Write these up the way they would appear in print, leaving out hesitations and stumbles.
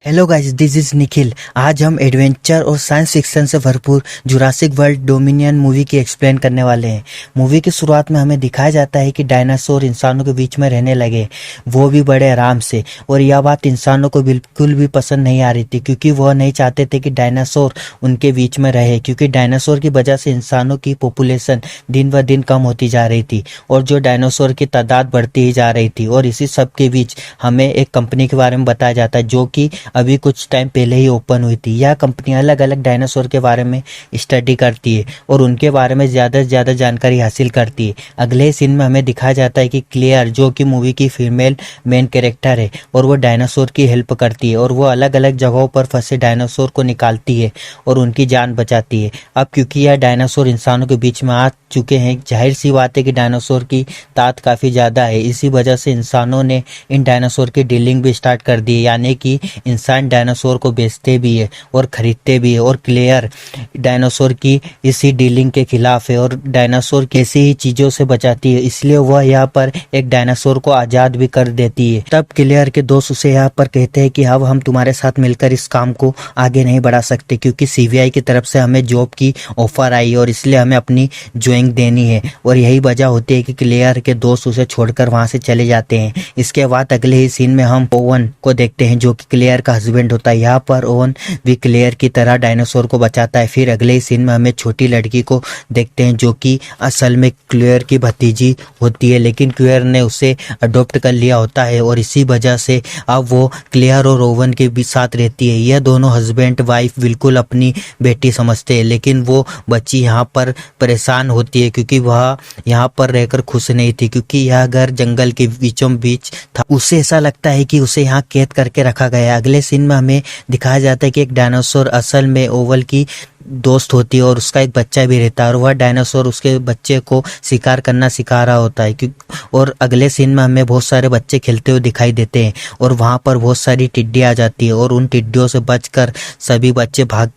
Hello guys, this is Nikhil. आज हम adventure और साइंस फिक्शन से भरपूर जुरासिक वर्ल्ड डोमिनियन मूवी की एक्सप्लेन करने वाले हैं। मूवी की शुरुआत में हमें दिखाया जाता है कि डायनासोर इंसानों के बीच में रहने लगे, वो भी बड़े आराम से। और यह बात इंसानों को बिल्कुल भी पसंद नहीं आ रही थी, क्योंकि वह नहीं चाहते थे कि डायनासोर उनके बीच में रहे, क्योंकि डायनासोर की वजह से इंसानों की पॉपुलेशन दिन ब दिन कम होती जा रही थी और जो डायनासोर की तादाद बढ़ती ही जा रही थी। और इसी सब के बीच हमें एक कंपनी के बारे में बताया जाता है जो कि अभी कुछ टाइम पहले ही ओपन हुई थी। यह कंपनी अलग अलग डायनासोर के बारे में स्टडी करती है और उनके बारे में ज़्यादा से ज़्यादा जानकारी हासिल करती है। अगले सीन में हमें दिखाया जाता है कि क्लेयर, जो कि मूवी की फीमेल मेन कैरेक्टर है, और वो डायनासोर की हेल्प करती है और वो अलग अलग जगहों पर फंसे डायनासोर को निकालती है और उनकी जान बचाती है। अब क्योंकि यह डायनासोर इंसानों के बीच में आ चुके हैं, जाहिर सी बात है कि डायनासोर की तादाद काफ़ी ज़्यादा है। इसी वजह से इंसानों ने इन डायनासोर की डीलिंग भी स्टार्ट कर दी है, यानी कि इंसान डायनासोर को बेचते भी है और खरीदते भी है। और क्लेयर डायनासोर की इसी डीलिंग के खिलाफ है और डायनासोर कैसी ही चीज़ों से बचाती है, इसलिए वह यहाँ पर एक डायनासोर को आज़ाद भी कर देती है। तब क्लेयर के दोस्त उसे यहाँ पर कहते हैं कि अब हम तुम्हारे साथ मिलकर इस काम को आगे नहीं बढ़ा सकते, क्योंकि सीबीआई की तरफ से हमें जॉब की ऑफर आई और इसलिए हमें अपनी ज्वाइनिंग देनी है। और यही वजह होती है कि क्लेयर के दोस्त उसे छोड़कर वहां से चले जाते हैं। इसके बाद अगले ही सीन में हम ओवन को देखते हैं, जो कि क्लेयर का हस्बैंड होता है। यहाँ पर ओवन भी क्लेयर की तरह डायनासोर को बचाता है। फिर अगले ही सीन में हमें छोटी लड़की को देखते हैं, जो कि असल में क्लेयर की भतीजी होती है, लेकिन क्लेयर ने उसे अडॉप्ट कर लिया होता है और इसी वजह से अब वो क्लेयर और ओवन के भी साथ रहती है। यह दोनों हस्बैंड वाइफ बिल्कुल अपनी बेटी समझते हैं, लेकिन वो बच्ची यहाँ पर परेशान होती है क्योंकि वह यहाँ पर रहकर खुश नहीं थी, क्योंकि यह घर जंगल के बीचों बीच था। उसे ऐसा लगता है कि उसे यहाँ कैद करके रखा गया है। अगले सीन में हमें दिखाया जाता है कि एक डायनासोर असल में ओवल की दोस्त होती है और उसका एक बच्चा भी रहता है और वह डायनासोर उसके बच्चे को शिकार करना सिखा रहा होता है। और अगले सीन में हमें बहुत सारे बच्चे खेलते हुए दिखाई देते हैं और वहाँ पर बहुत सारी टिड्डियाँ आ जाती है और उन टिड्डियों से बचकर सभी बच्चे भाग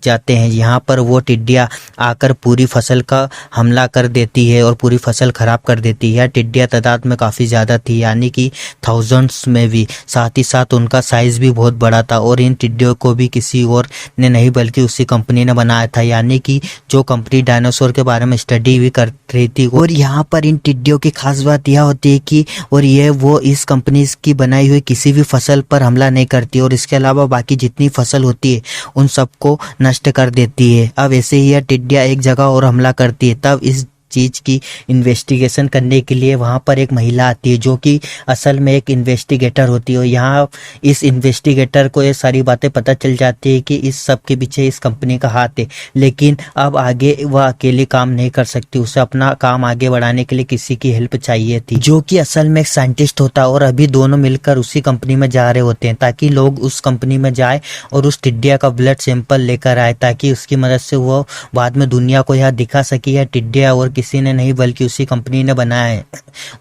जाते हैं। यहाँ पर वो टिड्डियाँ आकर पूरी फसल का हमला कर देती है और पूरी फसल खराब कर देती है। यह टिड्डियाँ तादाद में काफ़ी ज़्यादा थी, यानी कि थाउजेंड्स में भी। साथ ही साथ उनका साइज़ भी बहुत बड़ा था और इन टिड्डियों को भी किसी और ने नहीं बल्कि उसी कंपनी ने बनाया था, यानी कि जो कंपनी डायनासोर के बारे में स्टडी भी कर रही थी। और यहाँ पर इन टिड्डियों की खास बात यह होती है कि और ये वो इस कंपनी की बनाई हुई किसी भी फसल पर हमला नहीं करती और इसके अलावा बाकी जितनी फसल होती है उन सबको नष्ट कर देती है। अब ऐसे ही यह टिड्डियाँ एक जगह और हमला करती है। तब इस चीज़ की इन्वेस्टिगेशन करने के लिए वहाँ पर एक महिला आती है, जो कि असल में एक इन्वेस्टिगेटर होती है। और यहाँ इस इन्वेस्टिगेटर को ये सारी बातें पता चल जाती है कि इस सब के पीछे इस कंपनी का हाथ है, लेकिन अब आगे वह अकेले काम नहीं कर सकती। उसे अपना काम आगे बढ़ाने के लिए किसी की हेल्प चाहिए थी, जो कि असल में एक साइंटिस्ट होता है। और अभी दोनों मिलकर उसी कंपनी में जा रहे होते हैं ताकि लोग उस कंपनी में जाए और उस टिड्डिया का ब्लड सैंपल लेकर आए, ताकि उसकी मदद से वो बाद में दुनिया को यह दिखा सके यह टिड्डिया और किसी ने नहीं बल्कि उसी कंपनी ने बनाया है।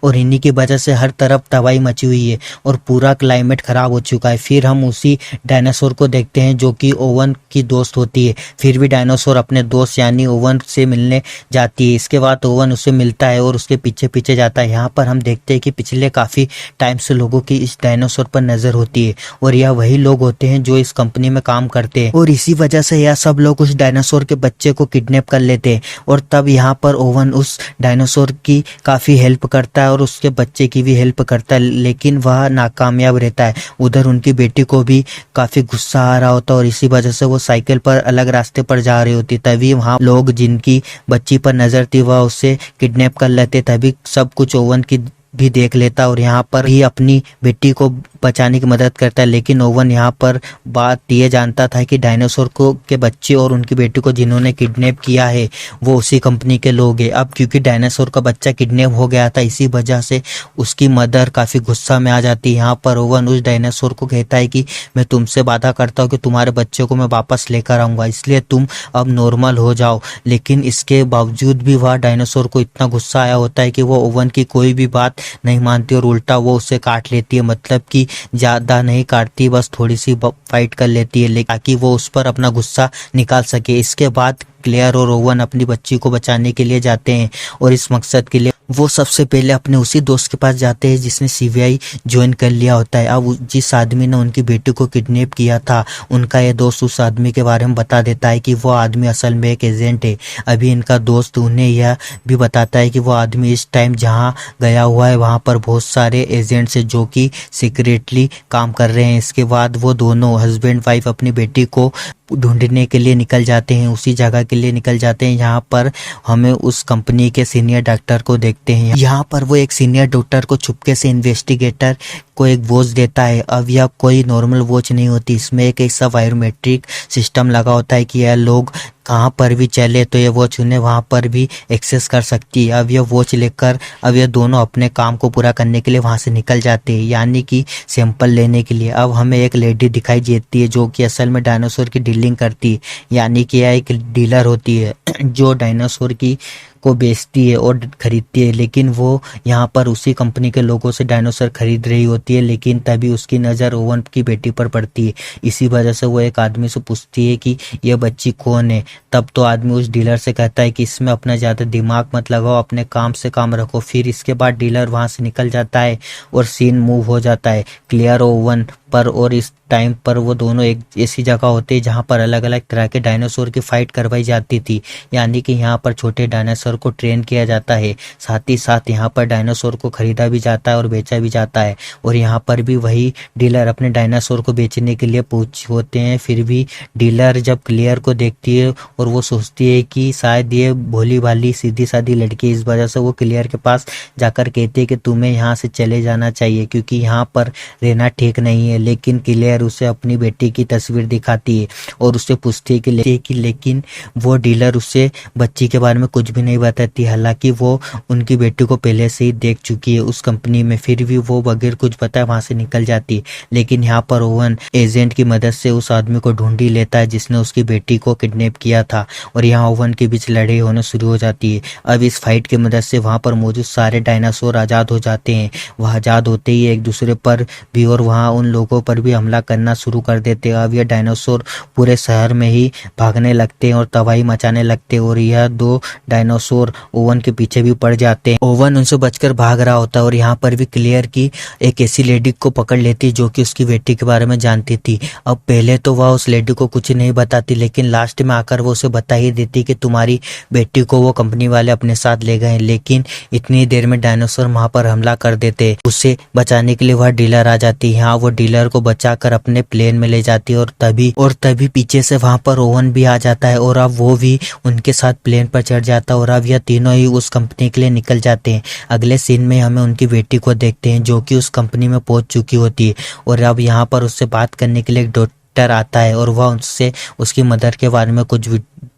और इन्हीं की वजह से हर तरफ तबाही मची हुई है और पूरा क्लाइमेट खराब हो चुका है। फिर हम उसी डायनासोर को देखते हैं, जो कि ओवन की दोस्त होती है। फिर भी डायनासोर अपने दोस्त यानी ओवन से मिलने जाती है। इसके बाद ओवन उससे मिलता है और उसके पीछे पीछे जाता है। यहाँ पर हम देखते हैं कि पिछले काफ़ी टाइम से लोगों की इस डायनासोर पर नज़र होती है और यह वही लोग होते हैं जो इस कंपनी में काम करते हैं। और इसी वजह से यह सब लोग उस डायनासोर के बच्चे को किडनैप कर लेते हैं और तब यहाँ पर ओवन उस डायनासोर की काफ़ी हेल्प करता है और उसके बच्चे की भी हेल्प करता है, लेकिन वह नाकामयाब रहता है। उधर उनकी बेटी को भी काफ़ी गुस्सा आ रहा होता है और इसी वजह से वो साइकिल पर अलग रास्ते पर जा रही होती। तभी वहाँ लोग जिनकी बच्ची पर नज़र थी वह उसे किडनैप कर लेते। तभी सब कुछ ओवन की भी देख लेता और यहाँ पर ही अपनी बेटी को बचाने की मदद करता है। लेकिन ओवन यहाँ पर बात ये जानता था कि डायनासोर को के बच्चे और उनकी बेटी को जिन्होंने किडनैप किया है वो उसी कंपनी के लोग हैं। अब क्योंकि डायनासोर का बच्चा किडनैप हो गया था, इसी वजह से उसकी मदर काफ़ी गुस्सा में आ जाती है। यहाँ पर ओवन उस डायनासोर को कहता है कि मैं तुमसे वादा करता हूँ कि तुम्हारे बच्चे को मैं वापस लेकर आऊँगा, इसलिए तुम अब नॉर्मल हो जाओ। लेकिन इसके बावजूद भी वह डायनासोर को इतना गुस्सा आया होता है कि वो ओवन की कोई भी बात नहीं मानती और उल्टा वो उसे काट लेती है। मतलब कि ज़्यादा नहीं काटती, बस थोड़ी सी फाइट कर लेती है ताकि वो उस पर अपना गुस्सा निकाल सके। इसके बाद क्लेयर और ओवन अपनी बच्ची को बचाने के लिए जाते हैं और इस मकसद के लिए वो सबसे पहले अपने उसी दोस्त के पास जाते हैं जिसने सीबीआई ज्वाइन कर लिया होता है। अब जिस आदमी ने उनकी बेटी को किडनैप किया था, उनका ये दोस्त उस आदमी के बारे में बता देता है कि वो आदमी असल में एक एजेंट है। अभी इनका दोस्त उन्हें यह भी बताता है कि वो आदमी इस टाइम जहाँ गया हुआ है वहाँ पर बहुत सारे एजेंट्स हैं जो कि सीक्रेटली काम कर रहे हैं। इसके बाद वो दोनों हस्बैंड वाइफ अपनी बेटी को ढूंढने के लिए निकल जाते हैं, उसी जगह के लिए निकल जाते हैं यहाँ पर हमें उस कंपनी के सीनियर डॉक्टर को देखते हैं। यहाँ पर वो एक सीनियर डॉक्टर को चुपके से इन्वेस्टिगेटर को एक वॉच देता है। अब यह कोई नॉर्मल वॉच नहीं होती, इसमें एक ऐसा बायोमेट्रिक सिस्टम लगा होता है कि यह लोग कहाँ पर भी चले तो ये वॉच उन्हें वहाँ पर भी एक्सेस कर सकती है। अब यह वॉच लेकर अब ये दोनों अपने काम को पूरा करने के लिए वहाँ से निकल जाते हैं, यानी कि सैंपल लेने के लिए। अब हमें एक लेडी दिखाई देती है जो कि असल में डायनासोर की डीलिंग करती है, यानी कि यह एक डीलर होती है जो डायनासोर की को बेचती है और खरीदती है। लेकिन वो यहाँ पर उसी कंपनी के लोगों से डायनासोर खरीद रही होती है, लेकिन तभी उसकी नज़र ओवन की बेटी पर पड़ती है। इसी वजह से वो एक आदमी से पूछती है कि यह बच्ची कौन है। तब तो आदमी उस डीलर से कहता है कि इसमें अपना ज़्यादा दिमाग मत लगाओ, अपने काम से काम रखो। फिर इसके बाद डीलर वहाँ से निकल जाता है और सीन मूव हो जाता है क्लियर ओवन पर। और इस टाइम पर वो दोनों एक ऐसी जगह होते हैं जहाँ पर अलग अलग तरह के डायनासोर की फाइट करवाई जाती थी, यानी कि यहाँ पर छोटे डायनासोर को ट्रेन किया जाता है, साथ ही साथ यहाँ पर डायनासोर को खरीदा भी जाता है और बेचा भी जाता है। और यहाँ पर भी वही डीलर अपने डायनासोर को बेचने के लिए होते हैं। फिर भी डीलर जब क्लियर को देखती है और वो सोचती है कि शायद ये भोली भाली सीधी सादी लड़की, इस वजह से वो क्लियर के पास जाकर कहती है कि तुम्हें यहाँ से चले जाना चाहिए क्योंकि यहाँ पर रहना ठीक नहीं है। लेकिन क्लियर उसे अपनी बेटी की तस्वीर दिखाती है और उससे पूछती है कि लेकिन वो डीलर उसे बच्ची के बारे में कुछ भी नहीं बताती, हालांकि वो उनकी बेटी को पहले से ही देख चुकी है उस कंपनी में। फिर भी वो बगैर कुछ बताए वहां से निकल जाती है। लेकिन यहाँ पर ओवन एजेंट की मदद से उस आदमी को ढूंढ ही लेता है जिसने उसकी बेटी को किडनैप किया था और यहाँ ओवन के बीच लड़ाई होने शुरू हो जाती है। अब इस फाइट की मदद से वहां पर मौजूद सारे डायनासोर आजाद हो जाते हैं। वह आजाद होते ही एक दूसरे पर भी और वहाँ उन लोगों पर भी हमला करना शुरू कर देते हैं। अब यह डायनासोर पूरे शहर में ही भागने लगते हैं और तबाही मचाने लगते हैं और यह दो डायनासोर ओवन के पीछे भी पड़ जाते हैं। ओवन उनसे बचकर भाग रहा होता है और यहाँ पर भी क्लियर की एक ऐसी लेडी को पकड़ लेती जो कि उसकी बेटी के बारे में जानती थी। अब पहले तो वह उस लेडी को कुछ नहीं बताती, लेकिन लास्ट में आकर वो उसे बता ही देती कि तुम्हारी बेटी को वो कंपनी वाले अपने साथ ले गए। लेकिन इतनी देर में डायनासोर वहां पर हमला कर देते। उसे बचाने के लिए वह डीलर आ जाती है। यहाँ वो डीलर को बचाकर अपने प्लेन में ले जाती है और तभी पीछे से वहां पर ओवन भी आ जाता है और अब वो भी उनके साथ प्लेन पर चढ़ जाता है और अब यह तीनों ही उस कंपनी के लिए निकल जाते हैं। अगले सीन में हमें उनकी बेटी को देखते हैं जो कि उस कंपनी में पहुंच चुकी होती है और अब यहाँ पर उससे बात करने के लिए एक डॉक्टर आता है और वह उससे उसकी मदर के बारे में कुछ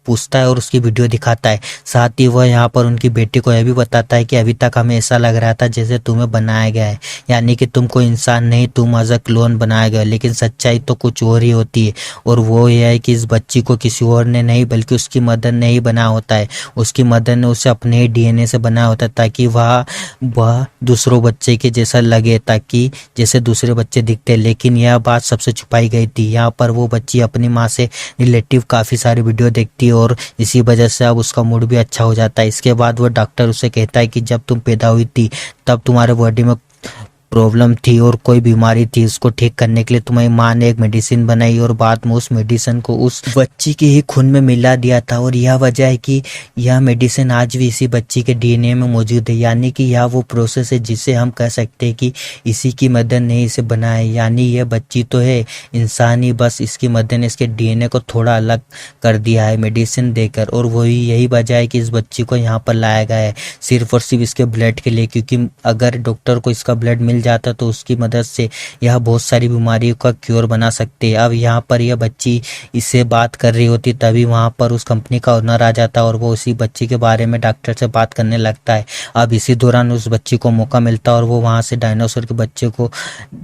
पूछता है और उसकी वीडियो दिखाता है। साथ ही वह यहाँ पर उनकी बेटी को यह भी बताता है कि अभी तक हमें ऐसा लग रहा था जैसे तुम्हें बनाया गया है, यानी कि तुम कोई इंसान नहीं, तुम एज अ क्लोन बनाया गया, लेकिन सच्चाई तो कुछ और ही होती है। और वो यह है कि इस बच्ची को किसी और ने नहीं बल्कि उसकी मदर ने ही बनाया होता है। उसकी मदर ने उसे अपने ही डीएनए से बनाया होता है ताकि वह दूसरों बच्चे के जैसा लगे, ताकि जैसे दूसरे बच्चे दिखते। लेकिन यह बात सबसे छुपाई गई थी। यहाँ पर वो बच्ची अपनी माँ से रिलेटिव काफ़ी सारी वीडियो देखती और इसी वजह से अब उसका मूड भी अच्छा हो जाता है। इसके बाद वो डॉक्टर उसे कहता है कि जब तुम पैदा हुई थी तब तुम्हारे बॉडी में प्रॉब्लम थी और कोई बीमारी थी, उसको ठीक करने के लिए तुम्हारी माँ ने एक मेडिसिन बनाई और बाद में उस मेडिसिन को उस बच्ची के ही खून में मिला दिया था। और यह वजह है कि यह मेडिसिन आज भी इसी बच्ची के डीएनए में मौजूद है, यानी कि यह वो प्रोसेस है जिसे हम कह सकते हैं कि इसी की मदर ने इसे बनाया। यानी यह बच्ची तो है इंसान ही, बस इसकी मदर ने इसके डीएनए को थोड़ा अलग कर दिया है मेडिसिन देकर। और वही यही वजह है कि इस बच्ची को यहाँ पर लाया गया है सिर्फ और सिर्फ इसके ब्लड के लिए, क्योंकि अगर डॉक्टर को इसका ब्लड मिल जाता तो उसकी मदद से यह बहुत सारी बीमारियों का क्योर बना सकते हैं। अब यहाँ पर यह बच्ची इससे बात कर रही होती तभी वहाँ पर उस कंपनी का ओनर आ जाता और वो उसी बच्ची के बारे में डॉक्टर से बात करने लगता है। अब इसी दौरान उस बच्ची को मौका मिलता और वो वहाँ से डायनासोर के बच्चे को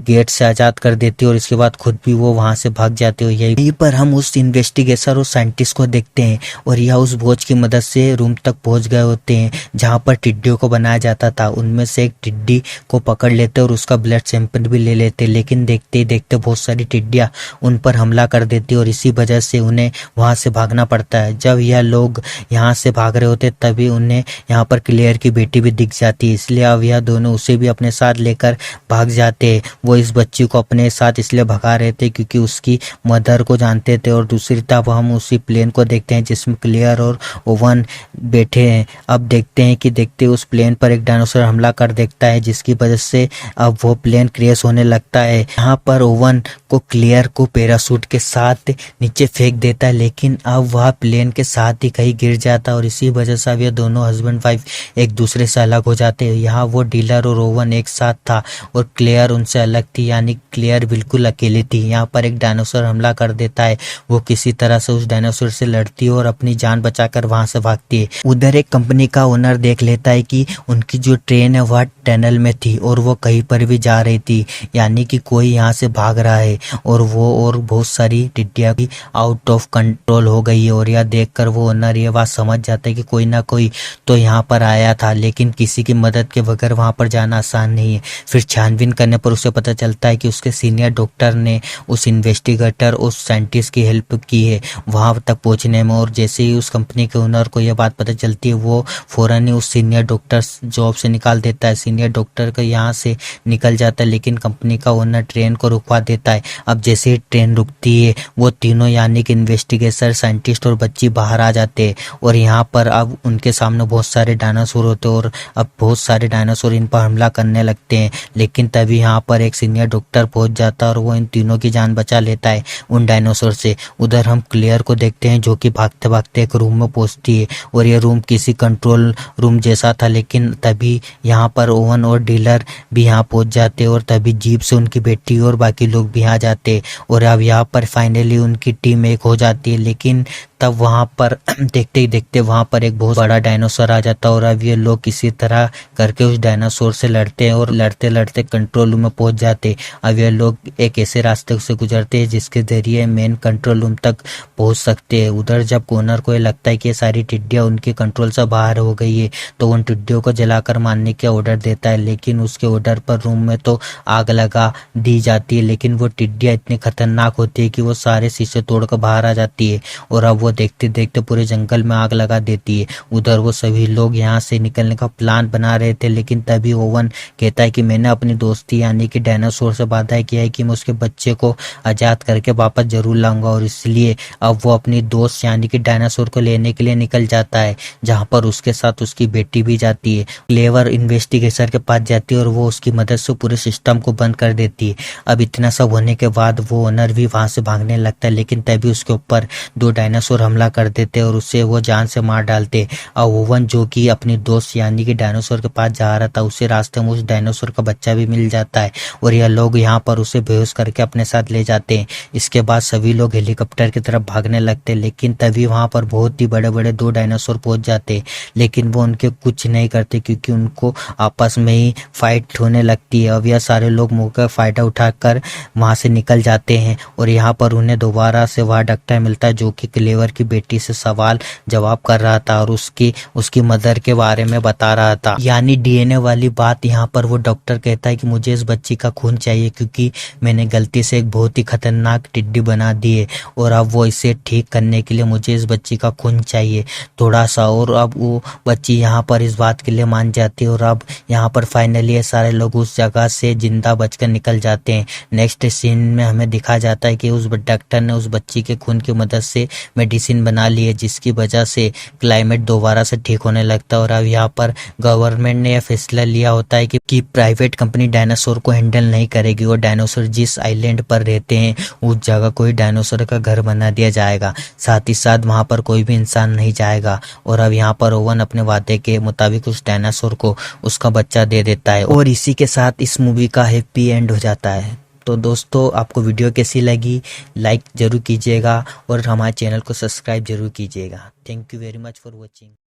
गेट से आज़ाद कर देती और इसके बाद खुद भी वो वहाँ से भाग जाती है। यहीं पर हम उस इन्वेस्टिगेटर और साइंटिस्ट को देखते हैं और यह उस वॉच की मदद से रूम तक पहुँच गए होते हैं जहाँ पर टिड्डियों को बनाया जाता था। उनमें से एक टिड्डी को पकड़ लेते और उसका ब्लड सैंपल भी ले लेते, लेकिन देखते ही देखते बहुत सारी टिड्डियाँ उन पर हमला कर देती और इसी वजह से उन्हें वहाँ से भागना पड़ता है। जब यह लोग यहाँ से भाग रहे होते तभी उन्हें यहाँ पर क्लेयर की बेटी भी दिख जाती है, इसलिए अब यह दोनों उसे भी अपने साथ लेकर भाग जाते हैं। वो इस बच्ची को अपने साथ इसलिए भगा रहे थे क्योंकि उसकी मदर को जानते थे। और दूसरी तरफ हम उसी प्लेन को देखते हैं जिसमें क्लेयर और ओवन बैठे हैं। अब देखते हैं कि देखते उस प्लेन पर एक डायनासोर हमला कर देता है, जिसकी वजह से अब वो प्लेन क्रैश होने लगता है। यहाँ पर ओवन को क्लेयर को पैराशूट के साथ नीचे फेंक देता है, लेकिन अब वह प्लेन के साथ ही कहीं गिर जाता है और इसी वजह से अब ये दोनों हस्बैंड वाइफ एक दूसरे से अलग हो जाते हैं। यहाँ वो डीलर और ओवन एक साथ था और क्लेयर उनसे अलग थी, यानी क्लेयर बिल्कुल अकेली थी। यहाँ पर एक डायनासोर हमला कर देता है, वो किसी तरह से उस डायनासोर से लड़ती है और अपनी जान बचाकर वहां से भागती है। उधर एक कंपनी का ओनर देख लेता है कि उनकी जो ट्रेन है वह टनल में थी और वो कहीं पर भी जा रही थी, यानी कि कोई यहाँ से भाग रहा है और वो और बहुत सारी टिड्डियाँ भी आउट ऑफ कंट्रोल हो गई है। और यह देखकर वो ओनर ये बात समझ जाता है कि कोई ना कोई तो यहाँ पर आया था, लेकिन किसी की मदद के बगैर वहाँ पर जाना आसान नहीं है। फिर छानबीन करने पर उसे पता चलता है कि उसके सीनियर डॉक्टर ने उस इन्वेस्टिगेटर उस साइंटिस्ट की हेल्प की है वहाँ तक पहुँचने में। और जैसे ही उस कंपनी के ओनर को यह बात पता चलती है वो फौरन ही उस सीनियर डॉक्टर जॉब से निकाल देता है। सीनियर डॉक्टर को यहाँ से निकल जाता है, लेकिन कंपनी का ओनर ट्रेन को रुकवा देता है। अब जैसे ही ट्रेन रुकती है वो तीनों यानी कि इन्वेस्टिगेटर, साइंटिस्ट और बच्ची बाहर आ जाते हैं और यहाँ पर अब उनके सामने बहुत सारे डायनासोर होते हैं और अब बहुत सारे डायनासोर इन पर हमला करने लगते हैं। लेकिन तभी यहाँ पर एक सीनियर डॉक्टर पहुंच जाता है और वो इन तीनों की जान बचा लेता है उन डायनासोर से। उधर हम क्लेयर को देखते हैं जो कि भागते भागते एक रूम में पहुंचती है और ये रूम किसी कंट्रोल रूम जैसा था, लेकिन तभी यहाँ पर ओवन और डीलर भी यहाँ पहुंच जाते और तभी जीप से उनकी बेटी और बाकी लोग भी आ जाते और अब यहाँ पर फाइनली उनकी टीम एक हो जाती है। लेकिन तब वहाँ पर देखते ही देखते वहाँ पर एक बहुत बड़ा डायनासोर आ जाता है और अब ये लोग किसी तरह करके उस डायनासोर से लड़ते हैं और लड़ते लड़ते कंट्रोल रूम में पहुँच जाते। अब ये लोग एक ऐसे रास्ते से गुजरते हैं जिसके जरिए मेन कंट्रोल रूम तक पहुँच सकते हैं। उधर जब ओनर को ये लगता है कि ये सारी टिड्डियाँ उनके कंट्रोल से बाहर हो गई है तो उन टिड्डियों को जलाकर मारने का ऑर्डर देता है, लेकिन उसके ऑर्डर पर रूम में तो आग लगा दी जाती है। लेकिन वो टिड्डियाँ इतनी खतरनाक होती है कि वो सारे शीशे तोड़कर बाहर आ जाती है और अब वो देखते देखते पूरे जंगल में आग लगा देती है। उधर वो सभी लोग यहाँ से निकलने का प्लान बना रहे थे, लेकिन तभी ओवन कहता है कि मैंने अपनी दोस्ती यानी कि डायनासोर से वादा किया है कि मैं उसके बच्चे को आज़ाद करके वापस जरूर लाऊंगा और इसलिए अब वो अपनी दोस्त यानी कि डायनासोर को लेने के लिए निकल जाता है, जहाँ पर उसके साथ उसकी बेटी भी जाती है। क्लेवर इन्वेस्टिगेटर के पास जाती है और वो उसकी मदद से पूरे सिस्टम को बंद कर देती है। अब इतना सब होने के बाद वो ओनर भी वहां से भागने लगता है, लेकिन तभी उसके ऊपर दो डायनासोर हमला कर देते और उससे वो जान से मार डालते। अब ओवन जो कि अपनी दोस्त यानी कि डायनासोर के पास जा रहा था उसे रास्ते में उस डायनासोर का बच्चा भी मिल जाता है और यह लोग यहाँ पर उसे बेहोश करके अपने साथ ले जाते हैं। इसके बाद सभी लोग हेलीकॉप्टर की तरफ भागने लगते, लेकिन तभी वहां पर बहुत ही बड़े बड़े दो डायनासोर पहुंच जाते, लेकिन वो उनके कुछ नहीं करते क्योंकि उनको आपस में ही फाइट होने लगती है। अब यह सारे लोग मौके का फायदा उठाकर वहां से निकल जाते हैं और यहाँ पर उन्हें दोबारा से वह डॉक्टर मिलता है जो कि क्लेवर की बेटी से सवाल जवाब कर रहा था और उसकी मदर के बारे में बता रहा था, यानी डीएनए वाली बात। यहाँ पर वो डॉक्टर कहता है कि मुझे इस बच्ची का खून चाहिए क्योंकि मैंने गलती से एक बहुत ही खतरनाक टिड्डी बना दी है और अब वो इसे ठीक करने के लिए मुझे इस बच्ची का खून चाहिए थोड़ा सा। और अब वो बच्ची यहाँ पर इस बात के लिए मान जाती है और अब यहाँ पर फाइनली ये सारे लोग उस जगह से जिंदा बचकर निकल जाते हैं। नेक्स्ट सीन में हमें दिखा जाता है कि उस डॉक्टर ने उस बच्ची के खून की मदद से मेडिसिन बना ली है जिसकी वजह से क्लाइमेट दोबारा से ठीक होने लगता है। और अब यहाँ पर गवर्नमेंट ने यह फैसला लिया होता है कि प्राइवेट कंपनी डायनासोर को हैंडल नहीं करेगी और डायनासोर जिस आइलैंड पर रहते हैं उस जगह कोई डायनासोर का घर बना दिया जाएगा, साथ ही साथ वहां पर कोई भी इंसान नहीं जाएगा। और अब यहाँ पर ओवन अपने वादे के मुताबिक उस डायनासोर को उसका बच्चा दे देता है और इसी के साथ इस मूवी का हैप्पी एंड हो जाता है। तो दोस्तों आपको वीडियो कैसी लगी लाइक जरूर कीजिएगा और हमारे चैनल को सब्सक्राइब जरूर कीजिएगा। Thank you very much for watching.